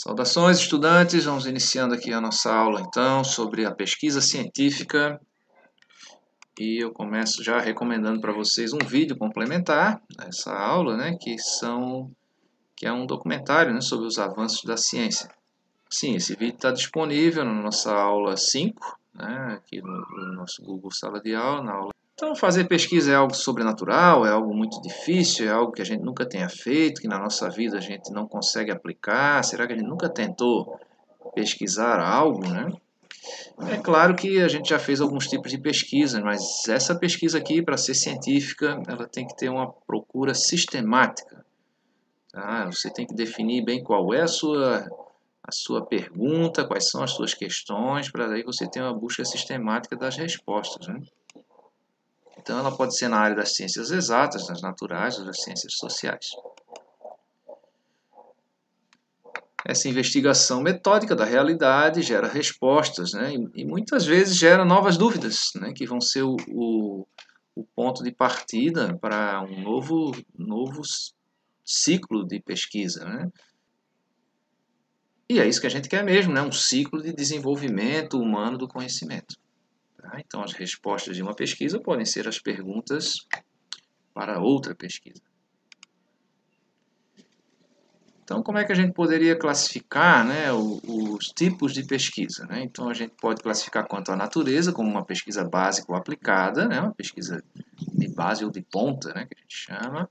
Saudações, estudantes! Vamos iniciando aqui a nossa aula, então, sobre a pesquisa científica. E eu começo já recomendando para vocês um vídeo complementar a essa aula, né, que é um documentário, né, sobre os avanços da ciência. Sim, esse vídeo está disponível na nossa aula 5, né, aqui no nosso Google Sala de Aula, na aula. Então, fazer pesquisa é algo sobrenatural, é algo muito difícil, é algo que a gente nunca tenha feito, que na nossa vida a gente não consegue aplicar. Será que a gente nunca tentou pesquisar algo, né? É claro que a gente já fez alguns tipos de pesquisa, mas essa pesquisa aqui, para ser científica, ela tem que ter uma procura sistemática. Tá? Você tem que definir bem qual é a sua pergunta, quais são as suas questões, para daí você ter uma busca sistemática das respostas, né? Então, ela pode ser na área das ciências exatas, das naturais ou das ciências sociais. Essa investigação metódica da realidade gera respostas, né? E muitas vezes gera novas dúvidas, né? Que vão ser o ponto de partida para um novo ciclo de pesquisa, né? E é isso que a gente quer mesmo, né? Um ciclo de desenvolvimento humano do conhecimento. Tá? Então, as respostas de uma pesquisa podem ser as perguntas para outra pesquisa. Então, como é que a gente poderia classificar, né, os tipos de pesquisa, né? Então, a gente pode classificar quanto à natureza, como uma pesquisa básica ou aplicada, né, uma pesquisa de base ou de ponta, né, que a gente chama.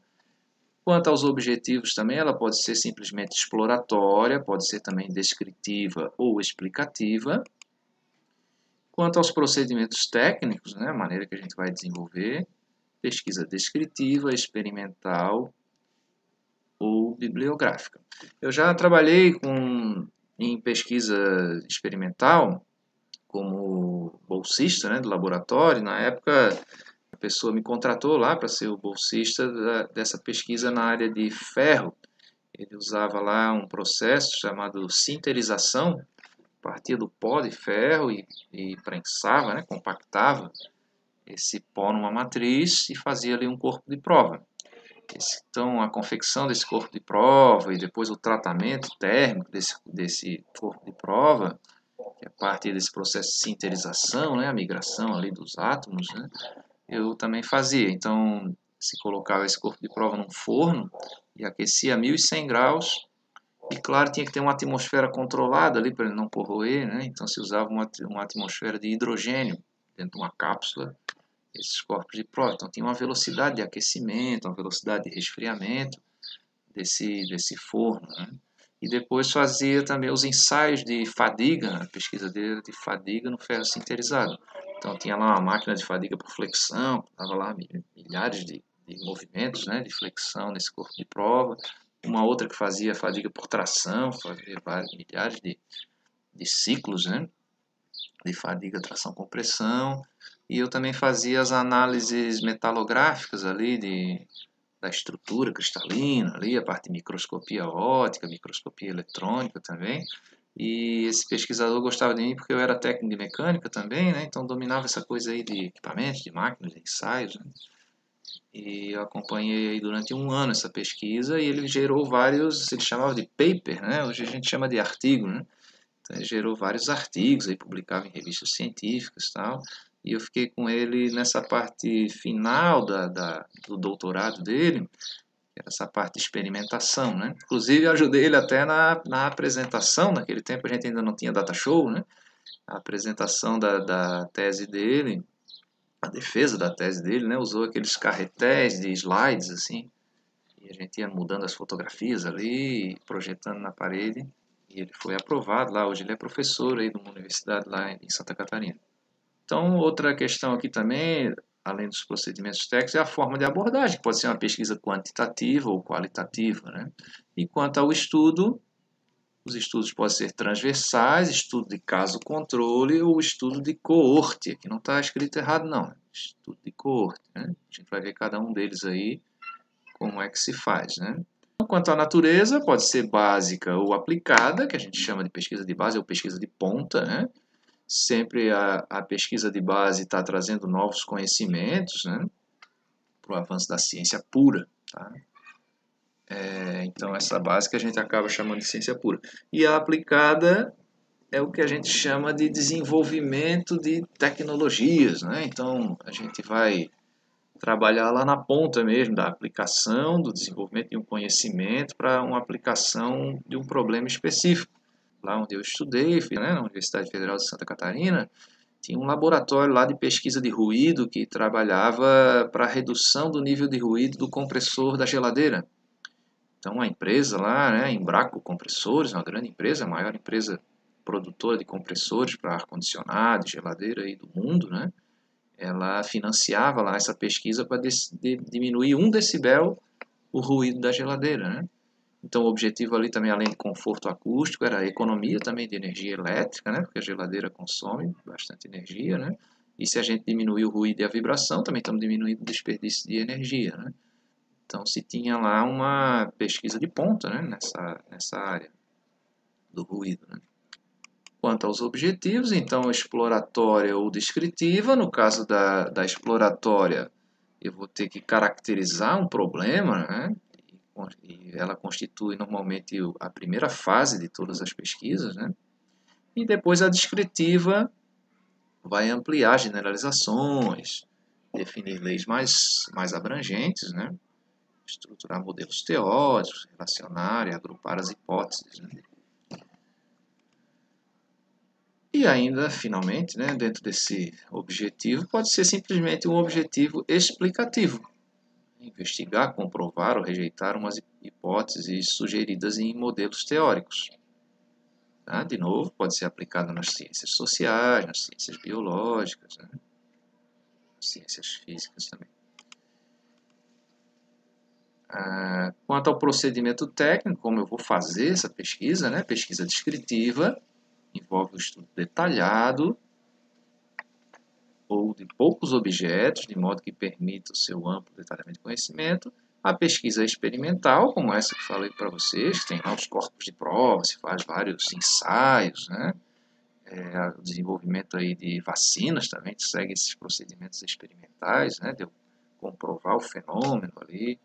Quanto aos objetivos também, ela pode ser simplesmente exploratória, pode ser também descritiva ou explicativa. Quanto aos procedimentos técnicos, né, a maneira que a gente vai desenvolver, pesquisa descritiva, experimental ou bibliográfica. Eu já trabalhei em pesquisa experimental como bolsista, né, do laboratório. Na época, a pessoa me contratou lá para ser o bolsista dessa pesquisa na área de ferro. Ele usava lá um processo chamado sinterização, partia do pó de ferro e prensava, né, compactava esse pó numa matriz e fazia ali um corpo de prova. Então, a confecção desse corpo de prova e depois o tratamento térmico desse corpo de prova, que é parte desse processo de sinterização, né, a migração ali dos átomos, né, eu também fazia. Então, se colocava esse corpo de prova num forno e aquecia a 1100 graus, e claro, tinha que ter uma atmosfera controlada ali para ele não corroer, né, então se usava uma atmosfera de hidrogênio dentro de uma cápsula, esses corpos de prova. Então, tinha uma velocidade de aquecimento, uma velocidade de resfriamento desse forno, né? E depois fazia também os ensaios de fadiga, a pesquisa dele de fadiga no ferro sinterizado. Então, tinha lá uma máquina de fadiga por flexão, dava lá milhares de movimentos, né, de flexão nesse corpo de prova. Uma outra que fazia fadiga por tração, fazia milhares de ciclos, né, de fadiga, tração, compressão. E eu também fazia as análises metalográficas ali da estrutura cristalina, ali, a parte de microscopia óptica, microscopia eletrônica também. E esse pesquisador gostava de mim porque eu era técnico de mecânica também, né? Então dominava essa coisa aí de equipamentos, de máquinas, de ensaios, né? E eu acompanhei aí durante um ano essa pesquisa e ele gerou vários, ele chamava de paper, né? Hoje a gente chama de artigo, né? Então, ele gerou vários artigos, aí publicava em revistas científicas e tal. E eu fiquei com ele nessa parte final do doutorado dele, que era essa parte de experimentação, né? Inclusive, eu ajudei ele até na apresentação, naquele tempo a gente ainda não tinha data show, né? A apresentação da tese dele, a defesa da tese dele, né? Usou aqueles carretéis de slides, assim, e a gente ia mudando as fotografias ali, projetando na parede. E ele foi aprovado lá, hoje ele é professor aí de uma universidade lá em Santa Catarina. Então, outra questão aqui também, além dos procedimentos técnicos, é a forma de abordagem, que pode ser uma pesquisa quantitativa ou qualitativa, né? E quanto ao estudo, os estudos podem ser transversais, estudo de caso-controle ou estudo de coorte. Aqui não está escrito errado, não. Estudo de coorte, né? A gente vai ver cada um deles aí, como é que se faz, né? Quanto à natureza, pode ser básica ou aplicada, que a gente chama de pesquisa de base ou pesquisa de ponta, né? Sempre a pesquisa de base está trazendo novos conhecimentos, né, para o avanço da ciência pura. Tá? Então, essa básica a gente acaba chamando de ciência pura. E a aplicada é o que a gente chama de desenvolvimento de tecnologias, né? Então, a gente vai trabalhar lá na ponta mesmo da aplicação, do desenvolvimento de um conhecimento para uma aplicação de um problema específico. Lá onde eu estudei, né, na Universidade Federal de Santa Catarina, tinha um laboratório lá de pesquisa de ruído que trabalhava para a redução do nível de ruído do compressor da geladeira. Então, a empresa lá, né, Embraco Compressores, uma grande empresa, a maior empresa produtora de compressores para ar-condicionado, geladeira aí do mundo, né? Ela financiava lá essa pesquisa para diminuir 1 decibel o ruído da geladeira, né? Então, o objetivo ali também, além de conforto acústico, era a economia também de energia elétrica, né? Porque a geladeira consome bastante energia, né? E se a gente diminuir o ruído e a vibração, também estamos diminuindo o desperdício de energia, né? Então, se tinha lá uma pesquisa de ponta, né? nessa área do ruído, né? Quanto aos objetivos, então, exploratória ou descritiva. No caso da exploratória, eu vou ter que caracterizar um problema, né? E ela constitui normalmente a primeira fase de todas as pesquisas, né? E depois a descritiva vai ampliar generalizações, definir leis mais abrangentes, né? Estruturar modelos teóricos, relacionar e agrupar as hipóteses, né? E ainda, finalmente, né, dentro desse objetivo, pode ser simplesmente um objetivo explicativo. Investigar, comprovar ou rejeitar umas hipóteses sugeridas em modelos teóricos. Tá? De novo, pode ser aplicado nas ciências sociais, nas ciências biológicas, né? Nas ciências físicas também. Quanto ao procedimento técnico, como eu vou fazer essa pesquisa, né? Pesquisa descritiva, envolve um estudo detalhado ou de poucos objetos, de modo que permita o seu amplo detalhamento de conhecimento. A pesquisa experimental, como essa que falei para vocês, tem lá os corpos de prova, se faz vários ensaios, né? O desenvolvimento aí de vacinas também segue esses procedimentos experimentais, né? De eu comprovar o fenômeno ali,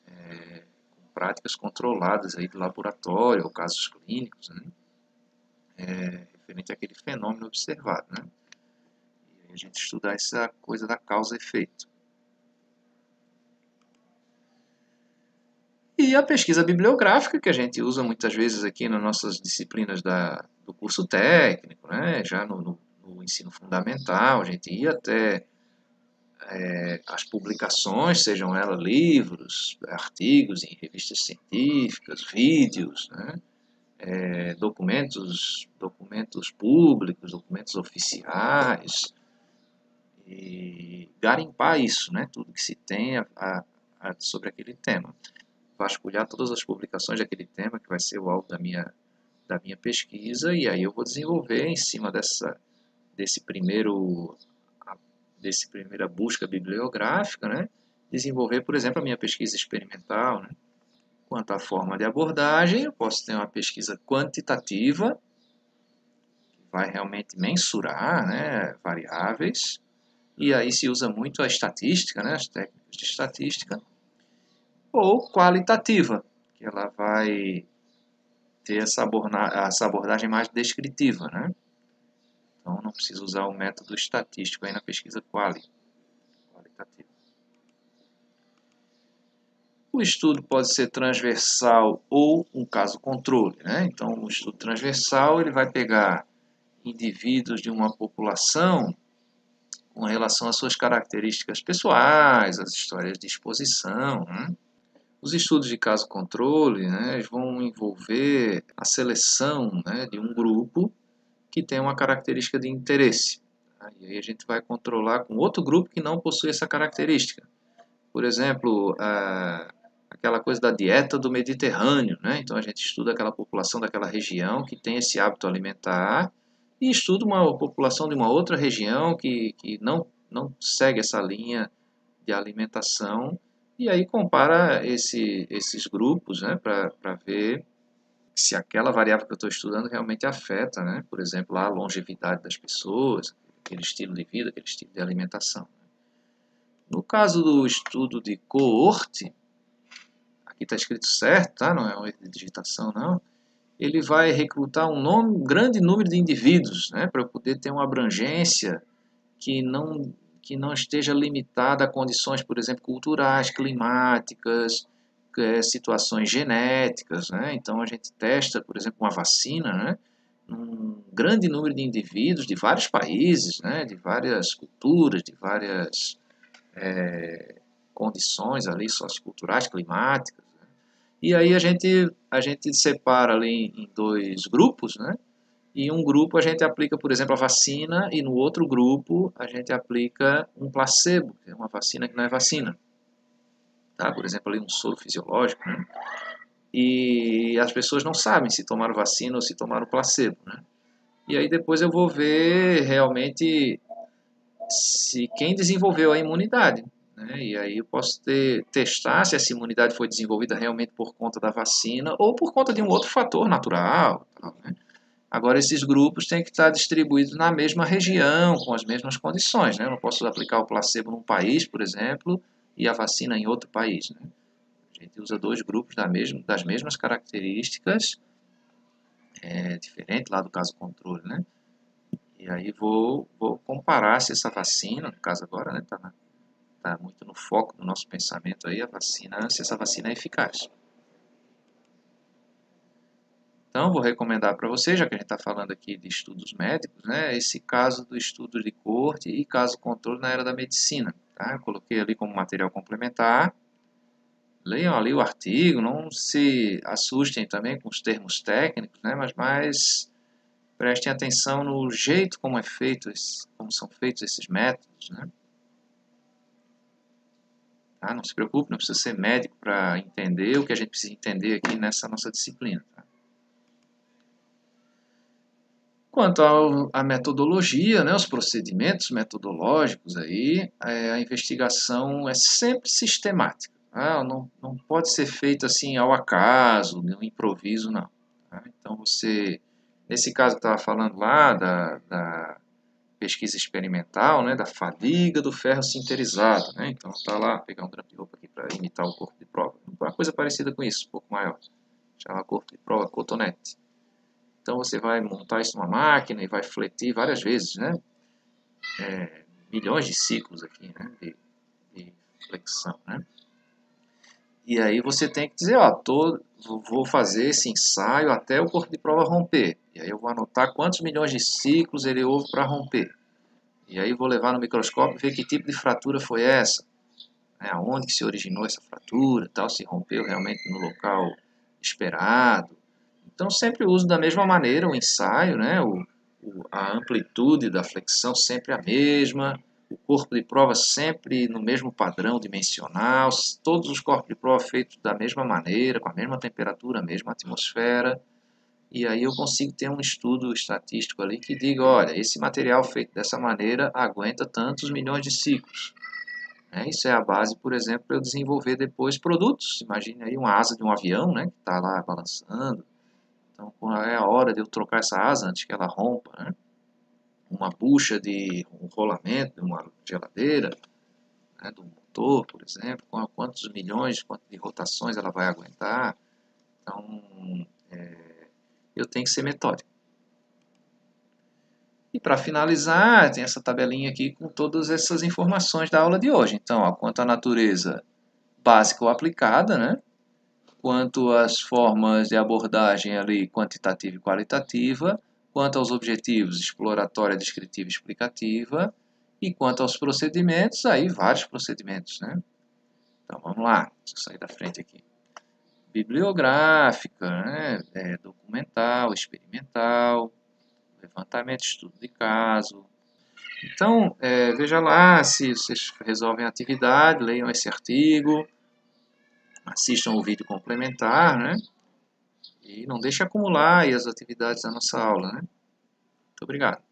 com práticas controladas aí de laboratório ou casos clínicos, né? Referente àquele fenômeno observado, né? E a gente estuda essa coisa da causa e efeito. E a pesquisa bibliográfica, que a gente usa muitas vezes aqui nas nossas disciplinas do curso técnico, né? Já no ensino fundamental, a gente ia até as publicações, sejam elas livros, artigos em revistas científicas, vídeos, né? Documentos públicos, documentos oficiais, e garimpar isso, né? Tudo que se tem sobre aquele tema. Vasculhar todas as publicações daquele tema, que vai ser o alvo da minha pesquisa, e aí eu vou desenvolver em cima desse primeira busca bibliográfica, né? Desenvolver, por exemplo, a minha pesquisa experimental, né? Quanto à forma de abordagem, eu posso ter uma pesquisa quantitativa, que vai realmente mensurar, né, variáveis, e aí se usa muito a estatística, né, as técnicas de estatística, ou qualitativa, que ela vai ter essa abordagem mais descritiva, né? Então, não precisa usar o método estatístico aí na pesquisa qualitativa. O estudo pode ser transversal ou um caso controle, né? Então, o estudo transversal ele vai pegar indivíduos de uma população com relação às suas características pessoais, as histórias de exposição, né? Os estudos de caso controle, né, vão envolver a seleção, né, de um grupo que tem uma característica de interesse. Tá? E aí a gente vai controlar com outro grupo que não possui essa característica. Por exemplo, aquela coisa da dieta do Mediterrâneo, né? Então a gente estuda aquela população daquela região que tem esse hábito alimentar e estuda uma população de uma outra região que não segue essa linha de alimentação e aí compara esses grupos, né, para ver se aquela variável que eu estou estudando realmente afeta, né? Por exemplo, a longevidade das pessoas, aquele estilo de vida, aquele estilo de alimentação. No caso do estudo de coorte, aqui está escrito certo, tá? Não é um erro de digitação, não. Ele vai recrutar um grande número de indivíduos, né? Para poder ter uma abrangência que não esteja limitada a condições, por exemplo, culturais, climáticas, situações genéticas, né? Então a gente testa, por exemplo, uma vacina, né? Um grande número de indivíduos de vários países, né? De várias culturas, de várias condições ali socioculturais, climáticas. Né? E aí a gente separa ali em dois grupos, né? E um grupo a gente aplica, por exemplo, a vacina, e no outro grupo a gente aplica um placebo, que é uma vacina que não é vacina. Tá? Por exemplo, ali um soro fisiológico, né? E as pessoas não sabem se tomaram vacina ou se tomaram placebo, né? E aí depois eu vou ver realmente se quem desenvolveu a imunidade, né? E aí eu posso testar se essa imunidade foi desenvolvida realmente por conta da vacina ou por conta de um outro fator natural, né? Agora, esses grupos têm que estar distribuídos na mesma região, com as mesmas condições, né? Eu não posso aplicar o placebo num país, por exemplo, e a vacina em outro país, né? A gente usa dois grupos das mesmas características, diferente lá do caso controle, né? E aí vou comparar se essa vacina, no caso agora, né, tá muito no foco do nosso pensamento aí, a vacina, se essa vacina é eficaz. Então, vou recomendar para você, já que a gente está falando aqui de estudos médicos, né, esse caso do estudo de coorte e caso controle na era da medicina. Tá? Eu coloquei ali como material complementar. Leiam ali o artigo, não se assustem também com os termos técnicos, né, mas prestem atenção no jeito como como são feitos esses métodos. Né? Tá? Não se preocupe, não precisa ser médico para entender o que a gente precisa entender aqui nessa nossa disciplina. Tá? Quanto à metodologia, né, os procedimentos metodológicos, aí, a investigação é sempre sistemática. Tá? Não pode ser feita assim ao acaso, no improviso, não. Tá? Então, nesse caso que estava falando lá da pesquisa experimental, né, da fadiga do ferro sinterizado. Né? Então, está lá, vou pegar um grampo de roupa aqui para imitar o corpo de prova. Uma coisa parecida com isso, um pouco maior. Chama corpo de prova cotonete. Então você vai montar isso numa máquina e vai fletir várias vezes, né? Milhões de ciclos aqui, né? De flexão, né? E aí você tem que dizer, ó, vou fazer esse ensaio até o corpo de prova romper. E aí eu vou anotar quantos milhões de ciclos ele houve para romper. E aí vou levar no microscópio e ver que tipo de fratura foi essa. Né? Aonde que se originou essa fratura, tal, se rompeu realmente no local esperado. Então sempre uso da mesma maneira o ensaio, né? A amplitude da flexão sempre a mesma, o corpo de prova sempre no mesmo padrão dimensional, todos os corpos de prova feitos da mesma maneira, com a mesma temperatura, a mesma atmosfera, e aí eu consigo ter um estudo estatístico ali que diga, olha, esse material feito dessa maneira aguenta tantos milhões de ciclos. Isso é a base, por exemplo, para eu desenvolver depois produtos. Imagine aí uma asa de um avião, né, que está lá balançando. Então, qual é a hora de eu trocar essa asa antes que ela rompa, né? Uma bucha de um rolamento de uma geladeira, né, do motor, por exemplo, quantos milhões, quantas de rotações ela vai aguentar. Então, eu tenho que ser metódico. E para finalizar, tem essa tabelinha aqui com todas essas informações da aula de hoje. Então, ó, quanto à natureza básica ou aplicada, né? Quanto às formas de abordagem ali quantitativa e qualitativa, quanto aos objetivos exploratória, descritiva e explicativa, e quanto aos procedimentos, aí vários procedimentos, né? Então vamos lá, deixa eu sair da frente aqui. Bibliográfica, né? Documental, experimental, levantamento, estudo de caso. Então, veja lá se vocês resolvem a atividade, leiam esse artigo, assistam o vídeo complementar, né? E não deixe acumular aí as atividades da nossa aula, né? Muito obrigado.